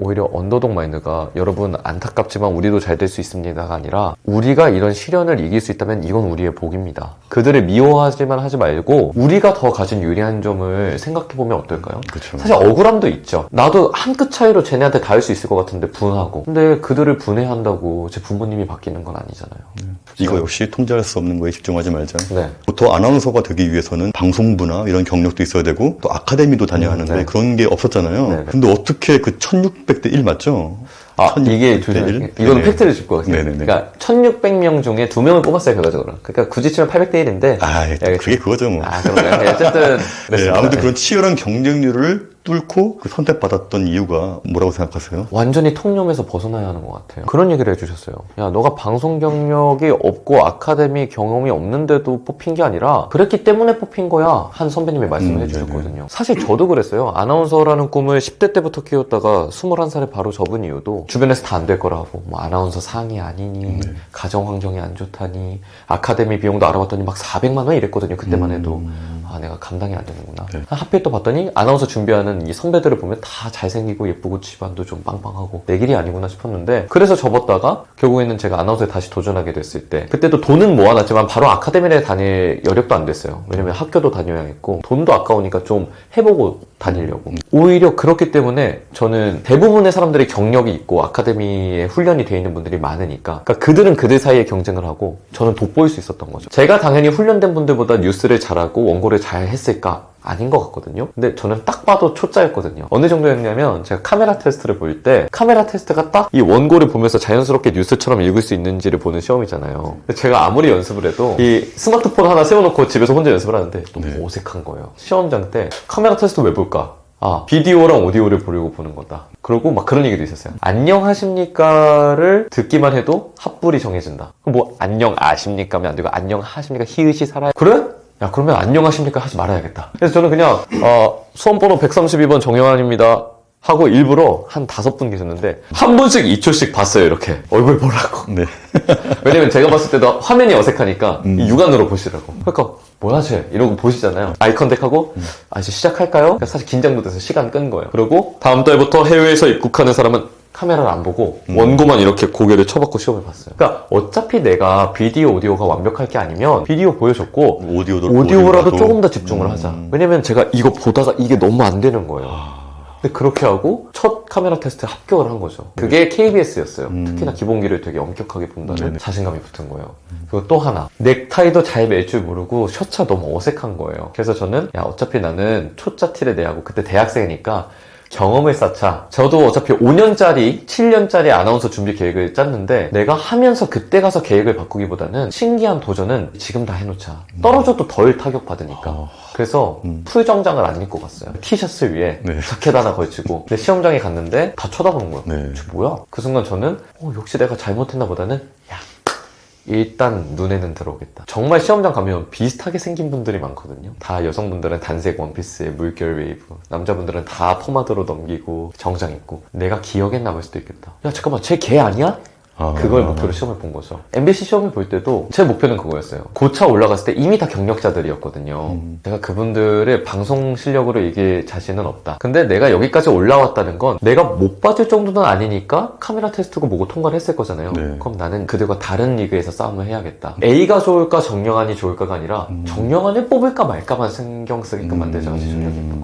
오히려 언더독 마인드가 여러분 안타깝지만 우리도 잘 될 수 있습니다가 아니라 우리가 이런 시련을 이길 수 있다면 이건 우리의 복입니다. 그들을 미워하지만 하지 말고 우리가 더 가진 유리한 점을 생각해보면 어떨까요? 그쵸. 사실 억울함도 있죠. 나도 한 끗 차이로 쟤네한테 닿을 수 있을 것 같은데 분하고, 근데 그들을 분해한다고 제 부모님이 바뀌는 건 아니잖아요. 이거 역시 통제할 수 없는 거에 집중하지 말자. 네. 보통 아나운서가 되기 위해서는 방송부나 이런 경력도 있어야 되고 또 아카데미도 다녀야 하는데 네. 그런 게 없었잖아요. 네, 네. 근데 어떻게 그 1600대 1 맞죠? 이게 1600대 1? 이거는 네네. 팩트를 짚고 가세요. 네네네. 그러니까 1600명 중에 2명을 뽑았어요, 결과적으로. 그러니까 굳이 치면 800대 1인데. 그게 그거죠 뭐. 그런가요? 네, 어쨌든. 네, 그랬습니다. 아무튼 그런 치열한 경쟁률을 뚫고 그 선택받았던 이유가 뭐라고 생각하세요? 완전히 통념에서 벗어나야 하는 것 같아요. 그런 얘기를 해주셨어요. 야, 너가 방송 경력이 없고 아카데미 경험이 없는데도 뽑힌 게 아니라 그랬기 때문에 뽑힌 거야. 한 선배님이 말씀을 해주셨거든요. 네네. 사실 저도 그랬어요. 아나운서라는 꿈을 10대 때부터 키웠다가 21살에 바로 접은 이유도 주변에서 다 안 될 거라고. 뭐 아나운서 상이 아니니, 가정 환경이 안 좋다니, 아카데미 비용도 알아봤더니 막 400만 원 이랬거든요. 그때만 해도. 내가 감당이 안 되는구나. 네. 하필 또 봤더니 아나운서 준비하는 이 선배들을 보면 다 잘생기고 예쁘고 집안도 좀 빵빵하고 내 길이 아니구나 싶었는데, 그래서 접었다가 결국에는 제가 아나운서에 다시 도전하게 됐을 때, 그때도 돈은 모아놨지만 바로 아카데미에 다닐 여력도 안 됐어요. 왜냐면 학교도 다녀야 했고 돈도 아까우니까 좀 해보고 다니려고. 오히려 그렇기 때문에 저는 대부분의 사람들이 경력이 있고 아카데미에 훈련이 돼 있는 분들이 많으니까, 그러니까 그들은 그들 사이에 경쟁을 하고 저는 돋보일 수 있었던 거죠. 제가 당연히 훈련된 분들보다 뉴스를 잘하고 원고를 잘 했을까? 아닌 것 같거든요. 근데 저는 딱 봐도 초짜였거든요. 어느 정도였냐면 제가 카메라 테스트를 볼 때 카메라 테스트가 딱 이 원고를 보면서 자연스럽게 뉴스처럼 읽을 수 있는지를 보는 시험이잖아요. 근데 제가 아무리 연습을 해도 이 스마트폰 하나 세워놓고 집에서 혼자 연습을 하는데 너무 어색한 거예요. 시험장 때 카메라 테스트 왜 볼까? 비디오랑 오디오를 보려고 보는 거다. 그리고 막 그런 얘기도 있었어요. 안녕하십니까를 듣기만 해도 합불이 정해진다. 그럼 뭐 안녕아십니까 하면 안 되고 안녕하십니까 히읗이 살아요. 그래? 야, 그러면 안녕하십니까 하지 말아야겠다. 그래서 저는 그냥 수험번호 132번 정영환입니다 하고 일부러 한 5분 계셨는데 한 분씩 2초씩 봤어요. 이렇게 얼굴 보라고. 네. 왜냐면 제가 봤을 때도 화면이 어색하니까 이 육안으로 보시라고. 그러니까 뭐야 쟤 이러고 보시잖아요. 아이 컨택하고 이제 시작할까요? 그러니까 사실 긴장도 돼서 시간 끈 거예요. 그리고 다음 달부터 해외에서 입국하는 사람은 카메라를 안 보고 원고만 이렇게 고개를 쳐박고 시험을 봤어요. 그러니까 어차피 내가 비디오, 오디오가 완벽할 게 아니면 비디오 보여줬고 오디오라도 조금 더 집중을 하자. 왜냐면 제가 이거 보다가 이게 너무 안 되는 거예요. 근데 그렇게 하고 첫 카메라 테스트에 합격을 한 거죠. 그게 KBS였어요. 특히나 기본기를 되게 엄격하게 본다는 자신감이 붙은 거예요. 그리고 또 하나, 넥타이도 잘 멜 줄 모르고 셔츠가 너무 어색한 거예요. 그래서 저는 야, 어차피 나는 초짜 티를 내야 하고, 그때 대학생이니까 경험을 쌓자. 저도 어차피 5년짜리, 7년짜리 아나운서 준비 계획을 짰는데 내가 하면서 그때 가서 계획을 바꾸기보다는 신기한 도전은 지금 다 해놓자. 떨어져도 덜 타격받으니까. 그래서 풀 정장을 안 입고 갔어요. 티셔츠 위에 자켓 하나 걸치고. 근데 시험장에 갔는데 다 쳐다보는 거예요. 저 뭐야? 그 순간 저는 역시 내가 잘못했나 보다는 야, 일단 눈에는 들어오겠다. 정말 시험장 가면 비슷하게 생긴 분들이 많거든요. 다 여성분들은 단색 원피스에 물결 웨이브, 남자분들은 다 포마드로 넘기고 정장 입고. 내가 기억에 남을 수도 있겠다. 야 잠깐만, 쟤 걔 아니야? 그걸 목표로 시험을 본 거죠. MBC 시험을 볼 때도 제 목표는 그거였어요. 고차 올라갔을 때 이미 다 경력자들이었거든요. 내가 그분들의 방송 실력으로 이길 자신은 없다. 근데 내가 여기까지 올라왔다는 건 내가 못 봐줄 정도는 아니니까 카메라 테스트고 뭐고 통과를 했을 거잖아요. 그럼 나는 그들과 다른 리그에서 싸움을 해야겠다. A가 좋을까 정영환이 좋을까가 아니라 정영환을 뽑을까 말까만 신경 쓰게끔 만들자.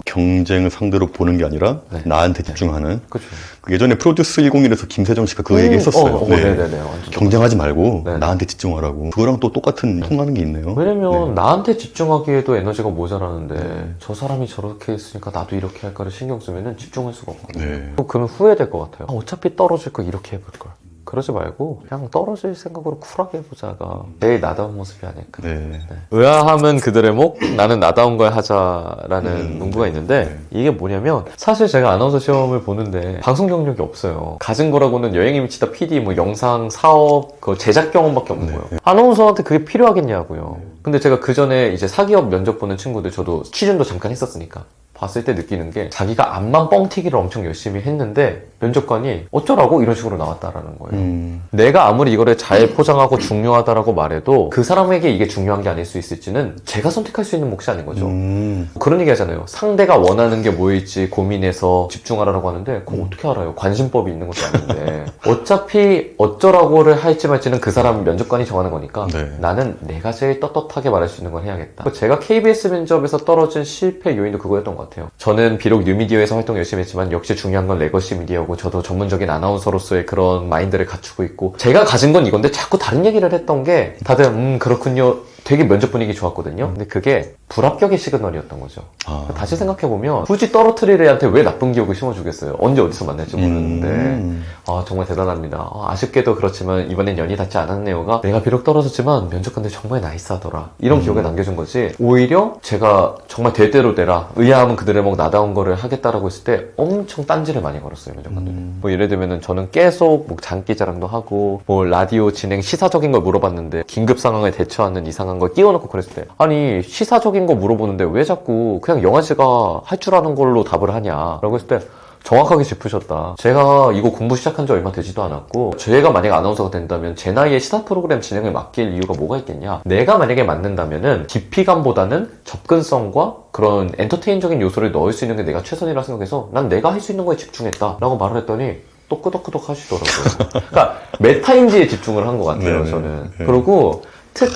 경쟁을 상대로 보는 게 아니라 나한테 집중하는. 그렇죠. 예전에 프로듀스 101에서 김세정 씨가 그 얘기 했었어요. 네네네. 경쟁하지 말고 나한테 집중하라고. 그거랑 또 똑같은 통하는 게 있네요. 왜냐면 나한테 집중하기에도 에너지가 모자라는데 저 사람이 저렇게 했으니까 나도 이렇게 할까를 신경 쓰면 집중할 수가 없거든요. 그러면 후회될 것 같아요. 어차피 떨어질 거 이렇게 해볼걸. 그러지 말고 그냥 떨어질 생각으로 쿨하게 해보자가 제일 나다운 모습이 아닐까. 의아함은 그들의 목, 나는 나다운 걸 하자라는 문구가 있는데 이게 뭐냐면, 사실 제가 아나운서 시험을 보는데 방송 경력이 없어요. 가진 거라고는 여행이 미치다 PD, 뭐 영상, 사업, 그 제작 경험밖에 없는 거예요. 아나운서한테 그게 필요하겠냐고요. 근데 제가 그 전에 이제 사기업 면접 보는 친구들, 저도 취준도 잠깐 했었으니까 봤을 때 느끼는 게, 자기가 앞만 뻥튀기를 엄청 열심히 했는데 면접관이 어쩌라고 이런 식으로 나왔다라는 거예요. 내가 아무리 이거를 잘 포장하고 중요하다라고 말해도 그 사람에게 이게 중요한 게 아닐 수 있을지는 제가 선택할 수 있는 몫이 아닌 거죠. 그런 얘기 하잖아요. 상대가 원하는 게 뭐일지 고민해서 집중하라고 하는데 그거 어떻게 알아요? 관심법이 있는 것도 아닌데 어차피 어쩌라고를 할지 말지는 그 사람 면접관이 정하는 거니까 네. 나는 내가 제일 떳떳하게 말할 수 있는 걸 해야겠다. 제가 KBS 면접에서 떨어진 실패 요인도 그거였던 것 같아요. 저는 비록 뉴미디어에서 활동 열심히 했지만 역시 중요한 건 레거시 미디어고 저도 전문적인 아나운서로서의 그런 마인드를 갖추고 있고 제가 가진 건 이건데 자꾸 다른 얘기를 했던 게 다들 그렇군요. 되게 면접 분위기 좋았거든요. 근데 그게 불합격의 시그널이었던 거죠. 다시 생각해보면 굳이 떨어뜨릴 애한테 왜 나쁜 기억을 심어주겠어요. 언제 어디서 만날지 모르는데 정말 대단합니다. 아쉽게도 그렇지만 이번엔 연이 닿지 않았네요가 내가 비록 떨어졌지만 면접관들 정말 나이스하더라 이런 기억에 남겨준 거지. 오히려 제가 정말 될 대로 되라 의아함은 그들의 목 나다운 거를 하겠다라고 했을 때 엄청 딴지를 많이 걸었어요. 면접관들. 뭐 예를 들면은 저는 계속 뭐 장기자랑도 하고 뭐 라디오 진행 시사적인 걸 물어봤는데 긴급 상황에 대처하는 이상한 걸 끼워놓고 그랬을 때 아니 시사적인 거 물어보는데 왜 자꾸 그냥 영화제가 할 줄 아는 걸로 답을 하냐 라고 했을 때 정확하게 짚으셨다. 제가 이거 공부 시작한 지 얼마 되지도 않았고 제가 만약에 아나운서가 된다면 제 나이에 시사 프로그램 진행을 맡길 이유가 뭐가 있겠냐. 내가 만약에 맡는다면은 깊이감보다는 접근성과 그런 엔터테인적인 요소를 넣을 수 있는 게 내가 최선이라 생각해서 난 내가 할 수 있는 거에 집중했다 라고 말을 했더니 또 끄덕끄덕 하시더라고요. 그러니까 메타인지에 집중을 한 것 같아요. 네네. 저는. 그리고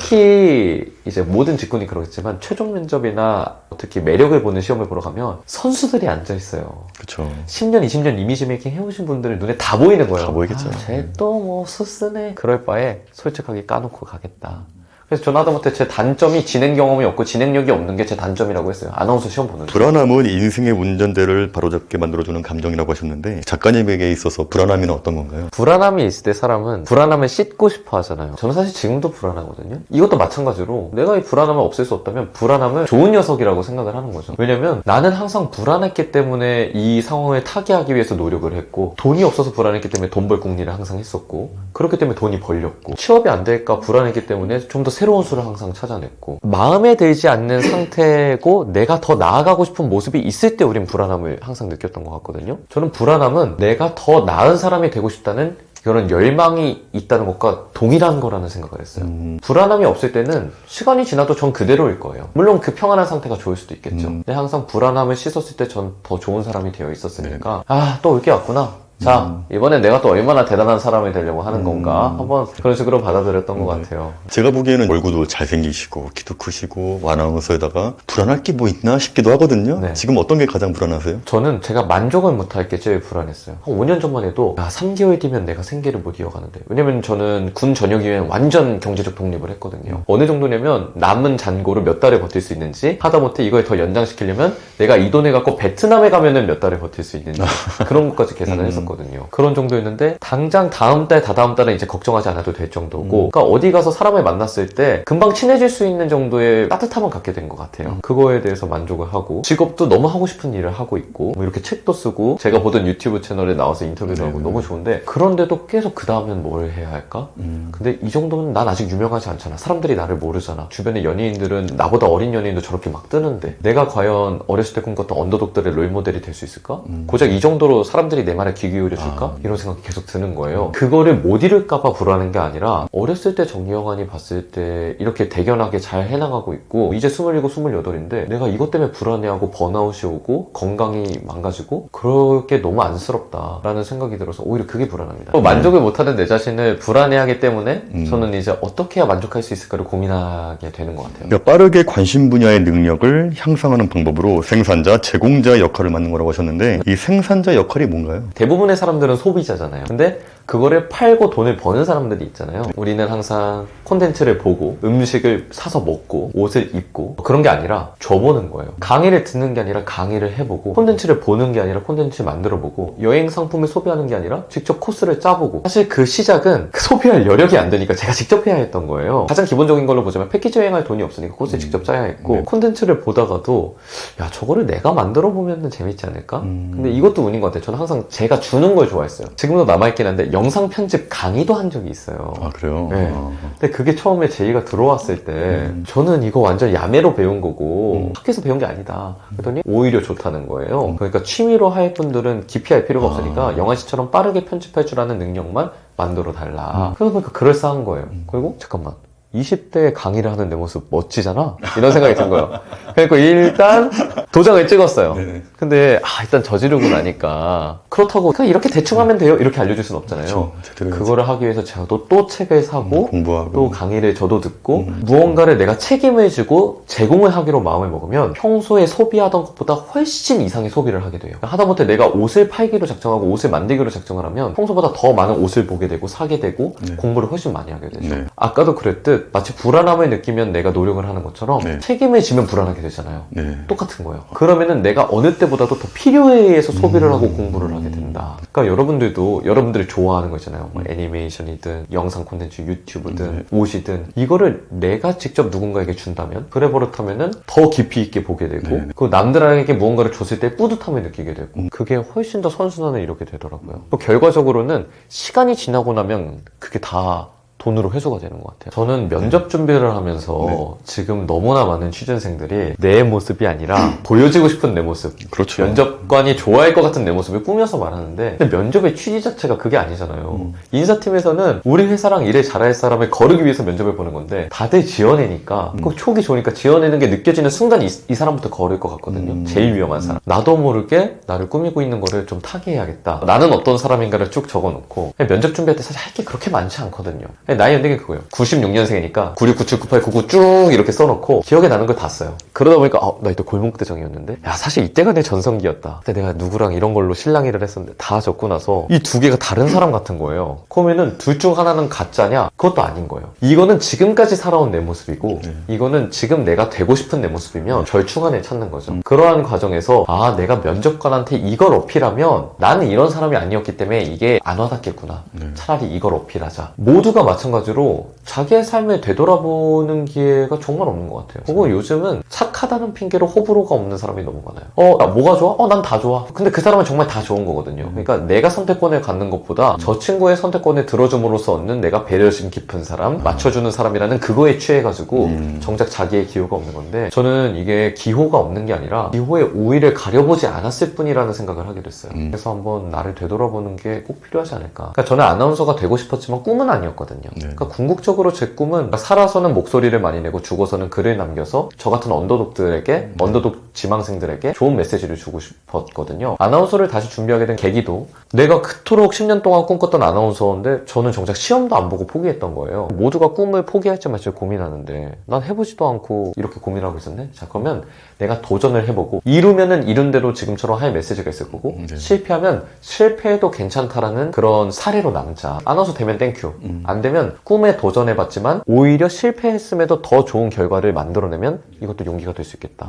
특히 이제 모든 직군이 그렇겠지만 최종 면접이나 특히 매력을 보는 시험을 보러 가면 선수들이 앉아있어요. 그쵸. 10년, 20년 이미지 메이킹 해오신 분들은 눈에 다 보이는 거예요. 다 보이겠죠. 쟤 또 뭐 수쓰네. 그럴 바에 솔직하게 까놓고 가겠다. 그래서 저는 하다못해 제 단점이 진행 경험이 없고 진행력이 없는 게 제 단점이라고 했어요. 아나운서 시험 보는 데. 불안함은 인생의 운전대를 바로잡게 만들어주는 감정이라고 하셨는데 작가님에게 있어서 불안함은 어떤 건가요? 불안함이 있을 때 사람은 불안함을 씻고 싶어 하잖아요. 저는 사실 지금도 불안하거든요. 이것도 마찬가지로 내가 이 불안함을 없앨 수 없다면 불안함은 좋은 녀석이라고 생각을 하는 거죠. 왜냐면 나는 항상 불안했기 때문에 이 상황을 타개하기 위해서 노력을 했고 돈이 없어서 불안했기 때문에 돈 벌 궁리를 항상 했었고 그렇기 때문에 돈이 벌렸고 취업이 안 될까 불안했기 때문에 좀 더 새로운 수를 항상 찾아냈고 마음에 들지 않는 상태고 내가 더 나아가고 싶은 모습이 있을 때 우린 불안함을 항상 느꼈던 것 같거든요. 저는 불안함은 내가 더 나은 사람이 되고 싶다는 그런 열망이 있다는 것과 동일한 거라는 생각을 했어요. 불안함이 없을 때는 시간이 지나도 전 그대로일 거예요. 물론 그 평안한 상태가 좋을 수도 있겠죠. 근데 항상 불안함을 씻었을 때 전 더 좋은 사람이 되어 있었으니까 또 올 게 왔구나. 자, 이번엔 내가 또 얼마나 대단한 사람이 되려고 하는 건가 한번 그런 식으로 받아들였던 것 같아요. 제가 보기에는 얼굴도 잘생기시고 키도 크시고 아나운서에다가 불안할 게 뭐 있나 싶기도 하거든요. 네. 지금 어떤 게 가장 불안하세요? 저는 제가 만족을 못할 게 제일 불안했어요. 한 5년 전만 해도 3개월 뒤면 내가 생계를 못 이어가는데 왜냐면 저는 군 전역 이후에 완전 경제적 독립을 했거든요. 어느 정도냐면 남은 잔고를 몇 달을 버틸 수 있는지 하다못해 이걸 더 연장시키려면 내가 이 돈을 갖고 베트남에 가면은 몇 달을 버틸 수 있는지 그런 것까지 계산을 했었거든요. 그런 정도였는데 당장 다음 달, 다다음 달은 이제 걱정하지 않아도 될 정도고 그러니까 어디 가서 사람을 만났을 때 금방 친해질 수 있는 정도의 따뜻함을 갖게 된 것 같아요. 그거에 대해서 만족을 하고 직업도 너무 하고 싶은 일을 하고 있고 뭐 이렇게 책도 쓰고 제가 보던 유튜브 채널에 나와서 인터뷰도 하고 너무 좋은데 그런데도 계속 그 다음엔 뭘 해야 할까? 근데 이 정도면 난 아직 유명하지 않잖아. 사람들이 나를 모르잖아. 주변의 연예인들은 나보다 어린 연예인도 저렇게 막 뜨는데 내가 과연 어렸을 때 꿈꿨던 언더독들의 롤모델이 될 수 있을까? 고작 이 정도로 사람들이 내 말에 귀 기울여줄까? 이런 생각이 계속 드는 거예요. 그거를 못 이룰까봐 불안한 게 아니라 어렸을 때 정영환이 봤을 때 이렇게 대견하게 잘 해나가고 있고 이제 27, 28인데 내가 이것 때문에 불안해하고 번아웃이 오고 건강이 망가지고 그렇게 너무 안쓰럽다라는 생각이 들어서 오히려 그게 불안합니다. 또 만족을 못하는 내 자신을 불안해하기 때문에 저는 이제 어떻게 해야 만족할 수 있을까를 고민하게 되는 것 같아요. 그러니까 빠르게 관심 분야의 능력을 향상하는 방법으로 생산자, 제공자 역할을 맡는 거라고 하셨는데 이 생산자 역할이 뭔가요? 대부분의 사람들은 소비자잖아요. 근데 그거를 팔고 돈을 버는 사람들이 있잖아요. 우리는 항상 콘텐츠를 보고 음식을 사서 먹고 옷을 입고 그런 게 아니라 줘보는 거예요. 강의를 듣는 게 아니라 강의를 해보고 콘텐츠를 보는 게 아니라 콘텐츠 만들어보고 여행 상품을 소비하는 게 아니라 직접 코스를 짜보고 사실 그 시작은 소비할 여력이 안 되니까 제가 직접 해야 했던 거예요. 가장 기본적인 걸로 보자면 패키지 여행할 돈이 없으니까 코스를 직접 짜야 했고 콘텐츠를 보다가도 야 저거를 내가 만들어보면 재밌지 않을까? 근데 이것도 운인 것 같아요. 저는 항상 제가 준 보는 걸 좋아했어요. 지금도 남아있긴 한데 영상 편집 강의도 한 적이 있어요. 아, 그래요? 네. 근데 그게 처음에 제의가 들어왔을 때 저는 이거 완전 야매로 배운 거고 학교에서 배운 게 아니다. 그랬더니 오히려 좋다는 거예요. 그러니까 취미로 할 분들은 깊이 할 필요가 없으니까 영화씨처럼 빠르게 편집할 줄 아는 능력만 만들어 달라. 그러다 보니까 그럴싸한 거예요. 그리고 잠깐만. 20대에 강의를 하는 내 모습 멋지잖아? 이런 생각이 든 거예요. 그러니까 일단 도장을 찍었어요. 네네. 근데 일단 저지르고 나니까 그렇다고 그냥 이렇게 대충 하면 돼요? 이렇게 알려줄 수는 없잖아요. 그렇죠. 제대로 그거를 하기 위해서 제가 또 책을 사고 공부하고 또 강의를 저도 듣고 무언가를 내가 책임을 지고 제공을 하기로 마음을 먹으면 평소에 소비하던 것보다 훨씬 이상의 소비를 하게 돼요. 하다못해 내가 옷을 팔기로 작정하고 옷을 만들기로 작정을 하면 평소보다 더 많은 옷을 보게 되고 사게 되고 네. 공부를 훨씬 많이 하게 되죠. 네. 아까도 그랬듯 마치 불안함을 느끼면 내가 노력을 하는 것처럼 네. 책임을 지면 불안하게 되잖아요. 네. 똑같은 거예요. 그러면은 내가 어느 때보다도 더 필요에 의해서 소비를 하고 공부를 하게 된다. 그러니까 여러분들도 여러분들이 좋아하는 거 있잖아요. 뭐 애니메이션이든 영상 콘텐츠 유튜브든 옷이든 이거를 내가 직접 누군가에게 준다면 그래 버릇하면은 더 깊이 있게 보게 되고 그 남들에게 무언가를 줬을 때 뿌듯함을 느끼게 되고 그게 훨씬 더 선순환을 이루게 되더라고요. 또 결과적으로는 시간이 지나고 나면 그게 다 돈으로 회수가 되는 것 같아요. 저는 면접 준비를 하면서 지금 너무나 많은 취준생들이 내 모습이 아니라 보여지고 싶은 내 모습, 그렇죠. 면접관이 좋아할 것 같은 내 모습을 꾸며서 말하는데 근데 면접의 취지 자체가 그게 아니잖아요. 인사팀에서는 우리 회사랑 일을 잘할 사람을 거르기 위해서 면접을 보는 건데 다들 지어내니까 꼭 촉이 좋으니까 지어내는 게 느껴지는 순간 이 사람부터 거를 것 같거든요. 제일 위험한 사람. 나도 모르게 나를 꾸미고 있는 거를 좀 타개해야겠다. 나는 어떤 사람인가를 쭉 적어놓고 면접 준비할 때 사실 할 게 그렇게 많지 않거든요. 나이 연대기 그거예요. 96년생이니까 96, 97, 98, 99 쭉 이렇게 써놓고 기억에 나는 걸 다 써요. 그러다 보니까 나 이때 골목대장이었는데 야 사실 이때가 내 전성기였다. 그때 내가 누구랑 이런 걸로 실랑이를 했었는데 다 적고 나서 이 두 개가 다른 사람 같은 거예요. 그러면은 둘 중 하나는 가짜냐? 그것도 아닌 거예요. 이거는 지금까지 살아온 내 모습이고 이거는 지금 내가 되고 싶은 내 모습이면 절충안을 찾는 거죠. 그러한 과정에서 내가 면접관한테 이걸 어필하면 나는 이런 사람이 아니었기 때문에 이게 안 와닿겠구나. 차라리 이걸 어필하자. 모두가 마찬가지로 자기의 삶을 되돌아보는 기회가 정말 없는 것 같아요. 그리고 요즘은 착하다는 핑계로 호불호가 없는 사람이 너무 많아요. 나 뭐가 좋아? 난 다 좋아. 근데 그 사람은 정말 다 좋은 거거든요. 그러니까 내가 선택권을 갖는 것보다 저 친구의 선택권을 들어줌으로써 얻는 내가 배려심 깊은 사람, 맞춰주는 사람이라는 그거에 취해가지고 정작 자기의 기호가 없는 건데 저는 이게 기호가 없는 게 아니라 기호의 우위를 가려보지 않았을 뿐이라는 생각을 하게 됐어요. 그래서 한번 나를 되돌아보는 게 꼭 필요하지 않을까. 그러니까 저는 아나운서가 되고 싶었지만 꿈은 아니었거든요. 그러니까 궁극적으로 제 꿈은 살아서는 목소리를 많이 내고 죽어서는 글을 남겨서 저 같은 언더독들에게 언더독 지망생들에게 좋은 메시지를 주고 싶었거든요. 아나운서를 다시 준비하게 된 계기도 내가 그토록 10년 동안 꿈꿨던 아나운서인데 저는 정작 시험도 안 보고 포기했던 거예요. 모두가 꿈을 포기할지 말지 고민하는데 난 해보지도 않고 이렇게 고민하고 있었네? 자 그러면 내가 도전을 해보고 이루면은 이룬 대로 지금처럼 할 메시지가 있을 거고 실패하면 실패해도 괜찮다라는 그런 사례로 남자. 아나운서 되면 땡큐. 안 되면 꿈에 도전해봤지만 오히려 실패했음에도 더 좋은 결과를 만들어내면 이것도 용기가 될 수 있겠다.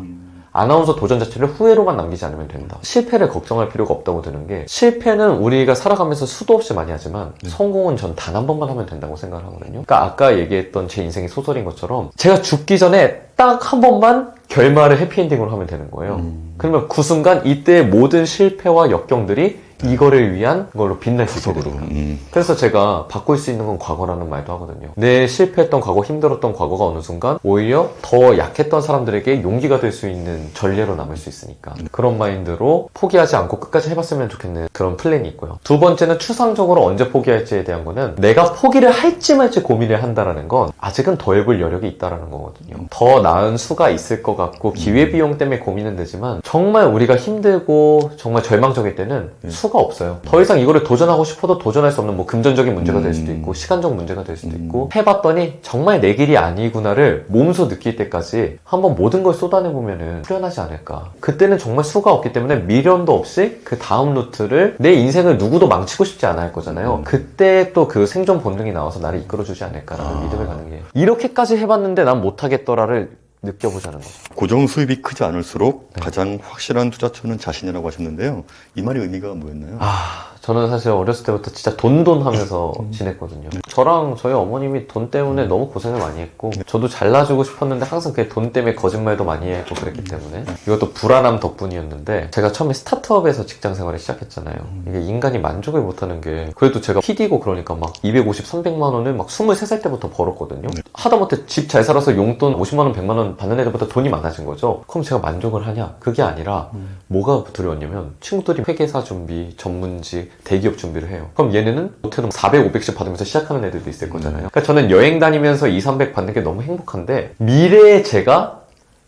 아나운서 도전 자체를 후회로만 남기지 않으면 된다. 실패를 걱정할 필요가 없다고 드는 게 실패는 우리가 살아가면서 수도 없이 많이 하지만 성공은 전 단 한 번만 하면 된다고 생각을 하거든요. 그러니까 아까 얘기했던 제 인생의 소설인 것처럼 제가 죽기 전에 딱 한 번만 결말을 해피엔딩으로 하면 되는 거예요. 그러면 그 순간 이때의 모든 실패와 역경들이 이거를 위한 걸로 빛날 수 있게 되니까. 그래서 제가 바꿀 수 있는 건 과거라는 말도 하거든요. 내 실패했던 과거, 힘들었던 과거가 어느 순간 오히려 더 약했던 사람들에게 용기가 될 수 있는 전례로 남을 수 있으니까. 그런 마인드로 포기하지 않고 끝까지 해봤으면 좋겠는 그런 플랜이 있고요. 두 번째는 추상적으로 언제 포기할지에 대한 거는 내가 포기를 할지 말지 고민을 한다라는 건 아직은 더 해볼 여력이 있다라는 거거든요. 더 나은 수가 있을 것 같고 기회비용 때문에 고민은 되지만 정말 우리가 힘들고 정말 절망적일 때는 수가 없어요. 더 이상 이거를 도전하고 싶어도 도전할 수 없는 뭐 금전적인 문제가 될 수도 있고 시간적 문제가 될 수도 있고 해봤더니 정말 내 길이 아니구나를 몸소 느낄 때까지 한번 모든 걸 쏟아내보면은 후련하지 않을까. 그때는 정말 수가 없기 때문에 미련도 없이 그 다음 루트를 내 인생을 누구도 망치고 싶지 않아 할 거잖아요. 그때 또 그 생존 본능이 나와서 나를 이끌어주지 않을까라는 믿음을 갖는 게 이렇게까지 해봤는데 난 못하겠더라를 느껴보자는 거죠. 고정 수입이 크지 않을수록 가장 확실한 투자처는 자신이라고 하셨는데요. 이 말의 의미가 뭐였나요? 저는 사실 어렸을 때부터 진짜 돈 하면서 지냈거든요. 저랑 저희 어머님이 돈 때문에 너무 고생을 많이 했고 저도 잘나주고 싶었는데 항상 그게 돈 때문에 거짓말도 많이 했고 그랬기 때문에 이것도 불안함 덕분이었는데 제가 처음에 스타트업에서 직장 생활을 시작했잖아요. 이게 인간이 만족을 못하는 게 그래도 제가 PD고 그러니까 막 250, 300만 원을 막 23살 때부터 벌었거든요. 하다못해 집 잘 살아서 용돈 50만 원, 100만 원 받는 애들보다 돈이 많아진 거죠. 그럼 제가 만족을 하냐? 그게 아니라 뭐가 두려웠냐면 친구들이 회계사 준비, 전문직, 대기업 준비를 해요. 그럼 얘네는 못해도 400, 500씩 받으면서 시작하는 애들도 있을 거잖아요. 그러니까 저는 여행 다니면서 2, 300 받는 게 너무 행복한데 미래의 제가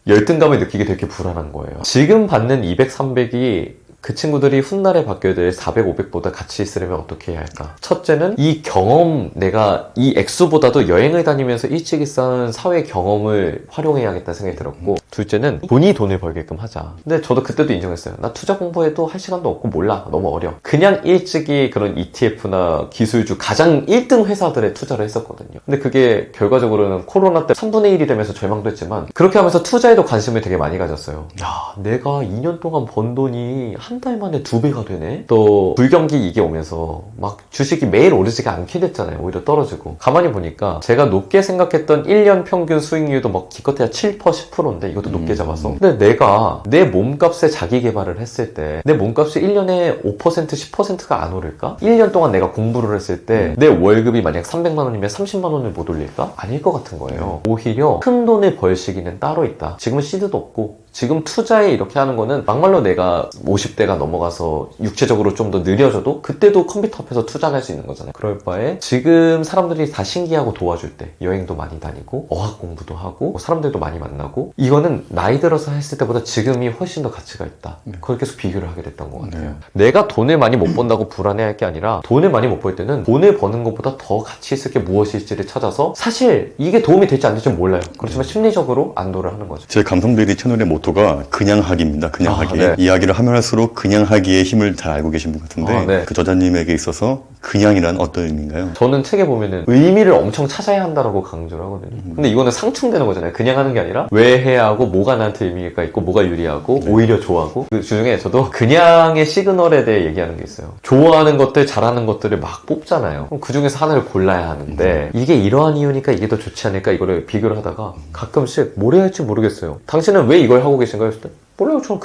열등감을 느끼게 되게 불안한 거예요. 지금 받는 200, 300이 그 친구들이 훗날에 바뀌어야 될 400, 500보다 가치 있으려면 어떻게 해야 할까? 첫째는 이 경험, 내가 이 액수보다도 여행을 다니면서 일찍이 쌓은 사회 경험을 활용해야겠다는 생각이 들었고 둘째는 본인이 돈을 벌게끔 하자. 근데 저도 그때도 인정했어요. 나 투자 공부해도 할 시간도 없고 몰라. 너무 어려. 그냥 일찍이 그런 ETF나 기술주 가장 1등 회사들에 투자를 했었거든요. 근데 그게 결과적으로는 코로나 때 3분의 1이 되면서 절망도 했지만 그렇게 하면서 투자에도 관심을 되게 많이 가졌어요. 야, 내가 2년 동안 번 돈이 한 달 만에 2배가 되네? 또 불경기 이게 오면서 막 주식이 매일 오르지가 않게 됐잖아요. 오히려 떨어지고. 가만히 보니까 제가 높게 생각했던 1년 평균 수익률도 막 기껏해야 7%, 10%인데 이것도 높게 잡아서. 근데 내가 내 몸값에 자기 개발을 했을 때 내 몸값이 1년에 5%, 10%가 안 오를까? 1년 동안 내가 공부를 했을 때 내 월급이 만약 300만 원이면 30만 원을 못 올릴까? 아닐 것 같은 거예요. 오히려 큰 돈을 벌 시기는 따로 있다. 지금은 시드도 없고 지금 투자에 이렇게 하는 거는 막말로 내가 50대가 넘어가서 육체적으로 좀 더 느려져도 그때도 컴퓨터 앞에서 투자할 수 있는 거잖아요. 그럴 바에 지금 사람들이 다 신기하고 도와줄 때 여행도 많이 다니고 어학 공부도 하고 사람들도 많이 만나고 이거는 나이 들어서 했을 때보다 지금이 훨씬 더 가치가 있다. 그걸 계속 비교를 하게 됐던 것 같아요. 내가 돈을 많이 못 번다고 불안해할 게 아니라 돈을 많이 못 벌 때는 돈을 버는 것보다 더 가치 있을 게 무엇일지를 찾아서 사실 이게 도움이 될지 안 될지 몰라요. 그렇지만 심리적으로 안도를 하는 거죠. 제 감성들이 채널의 모토가 그냥 하기입니다. 그냥 하기. 네. 이야기를 하면 할수록 그냥 하기의 힘을 잘 알고 계신 분 같은데 네. 그 저자님에게 있어서 그냥이란 어떤 의미인가요? 저는 책에 보면은 의미를 엄청 찾아야 한다라고 강조를 하거든요. 근데 이거는 상충되는 거잖아요. 그냥 하는 게 아니라 왜 해야 하고 뭐가 나한테 의미가 있고 뭐가 유리하고 오히려 좋아하고 그 중에 저도 그냥의 시그널에 대해 얘기하는 게 있어요. 좋아하는 것들 잘하는 것들을 막 뽑잖아요. 그럼 그 중에서 하나를 골라야 하는데 이게 이러한 이유니까 이게 더 좋지 않을까 이거를 비교를 하다가 가끔씩 뭘 해야 할지 모르겠어요. 당신은 왜 이걸 하고 계신가요? 했을 때 몰라요. 저는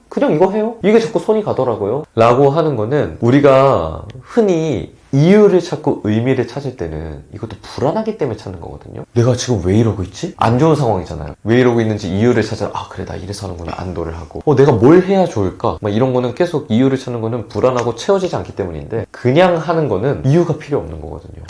그냥 이거 해요. 이게 자꾸 손이 가더라고요. 라고 하는 거는 우리가 흔히 이유를 찾고 의미를 찾을 때는 이것도 불안하기 때문에 찾는 거거든요. 내가 지금 왜 이러고 있지? 안 좋은 상황이잖아요. 왜 이러고 있는지 이유를 찾아 그래 나 이래서 하는구나 안도를 하고 내가 뭘 해야 좋을까? 막 이런 거는 계속 이유를 찾는 거는 불안하고 채워지지 않기 때문인데 그냥 하는 거는 이유가 필요 없는 거거든요.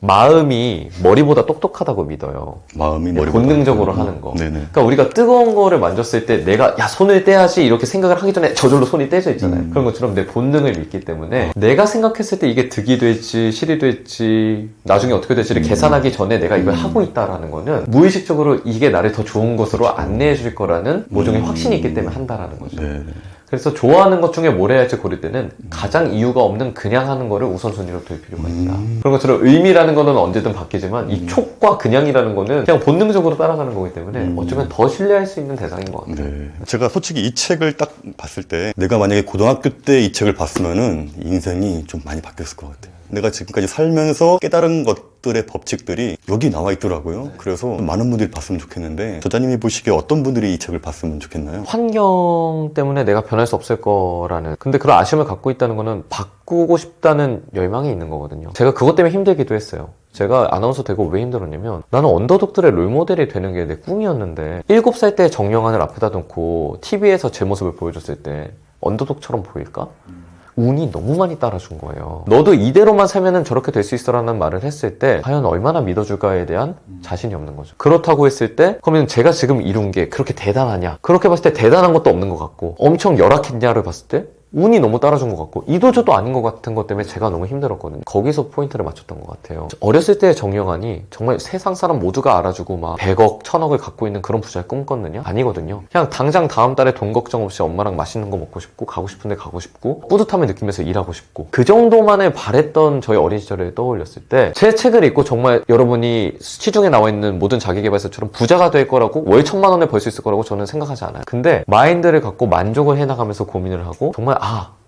마음이 머리보다 똑똑하다고 믿어요. 마음이 머리보다 본능적으로 하는 거. 네네. 그러니까 우리가 뜨거운 거를 만졌을 때 내가 손을 떼야지 이렇게 생각을 하기 전에 저절로 손이 떼져 있잖아요. 그런 것처럼 내 본능을 믿기 때문에 내가 생각했을 때 이게 득이 될지 실이 될지 나중에 어떻게 될지를 계산하기 전에 내가 이걸 하고 있다라는 거는 무의식적으로 이게 나를 더 좋은 것으로 안내해 줄 거라는 모종의 확신이 있기 때문에 한다라는 거죠. 네. 그래서 좋아하는 것 중에 뭘 해야 할지 고를 때는 가장 이유가 없는 그냥 하는 거를 우선순위로 둘 필요가 있다. 그런 것처럼 의미라는 거는 언제든 바뀌지만 이 촉과 그냥이라는 거는 그냥 본능적으로 따라가는 거기 때문에 어쩌면 더 신뢰할 수 있는 대상인 것 같아요. 네. 제가 솔직히 이 책을 딱 봤을 때 내가 만약에 고등학교 때 이 책을 봤으면은 인생이 좀 많이 바뀌었을 것 같아요. 내가 지금까지 살면서 깨달은 것들의 법칙들이 여기 나와 있더라고요. 그래서 많은 분들이 봤으면 좋겠는데 저자님이 보시기에 어떤 분들이 이 책을 봤으면 좋겠나요? 환경 때문에 내가 변할 수 없을 거라는 근데 그런 아쉬움을 갖고 있다는 거는 바꾸고 싶다는 열망이 있는 거거든요. 제가 그것 때문에 힘들기도 했어요. 제가 아나운서 되고 왜 힘들었냐면 나는 언더독들의 롤모델이 되는 게 내 꿈이었는데 7살 때 정영환을 앞에다 놓고 TV에서 제 모습을 보여줬을 때 언더독처럼 보일까? 운이 너무 많이 따라준 거예요. 너도 이대로만 살면은 저렇게 될 수 있어라는 말을 했을 때 과연 얼마나 믿어줄까에 대한 자신이 없는 거죠. 그렇다고 했을 때 그러면 제가 지금 이룬 게 그렇게 대단하냐? 그렇게 봤을 때 대단한 것도 없는 것 같고 엄청 열악했냐를 봤을 때 운이 너무 따라준 것 같고 이도저도 아닌 것 같은 것 때문에 제가 너무 힘들었거든요. 거기서 포인트를 맞췄던 것 같아요. 어렸을 때 정영환이 정말 세상 사람 모두가 알아주고 막 100억, 1000억을 갖고 있는 그런 부자를 꿈꿨느냐? 아니거든요. 그냥 당장 다음 달에 돈 걱정 없이 엄마랑 맛있는 거 먹고 싶고 가고 싶은데 가고 싶고 뿌듯함을 느끼면서 일하고 싶고 그 정도만을 바랬던 저희 어린 시절을 떠올렸을 때 제 책을 읽고 정말 여러분이 시중에 나와 있는 모든 자기계발서처럼 부자가 될 거라고 월 1000만 원을 벌 수 있을 거라고 저는 생각하지 않아요. 근데 마인드를 갖고 만족을 해나가면서 고민을 하고 정말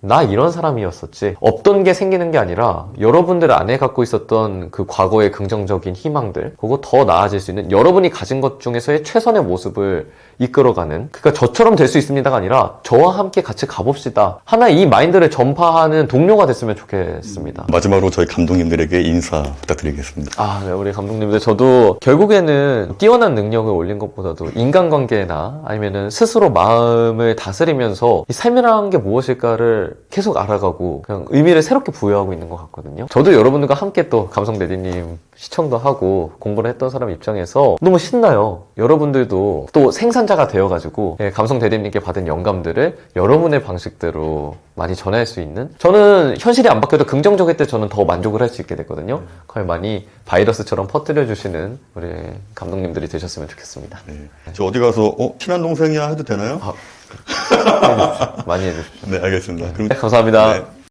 나 이런 사람이었었지. 없던 게 생기는 게 아니라 여러분들 안에 갖고 있었던 그 과거의 긍정적인 희망들, 그리고 더 나아질 수 있는 여러분이 가진 것 중에서의 최선의 모습을 이끌어가는, 그러니까 저처럼 될 수 있습니다가 아니라 저와 함께 같이 가봅시다. 하나의 이 마인드를 전파하는 동료가 됐으면 좋겠습니다. 마지막으로 저희 감독님들에게 인사 부탁드리겠습니다. 아, 네, 우리 감독님들, 저도 결국에는 뛰어난 능력을 올린 것보다도 인간관계나 아니면은 스스로 마음을 다스리면서 이 삶이라는 게 무엇일까를 계속 알아가고 그냥 의미를 새롭게 부여하고 있는 것 같거든요. 저도 여러분들과 함께 또 감성대디님 시청도 하고 공부를 했던 사람 입장에서 너무 신나요. 여러분들도 또 생산자가 되어가지고 감성대디님께 받은 영감들을 여러분의 방식대로 많이 전할 수 있는, 저는 현실이 안 바뀌어도 긍정적일 때 저는 더 만족을 할 수 있게 됐거든요. 그걸 많이 바이러스처럼 퍼뜨려주시는 우리 감독님들이 되셨으면 좋겠습니다. 네. 저 어디 가서 친한 동생이야 해도 되나요? 많이 해주십시오. 네, 알겠습니다. 그럼 감사합니다. 네.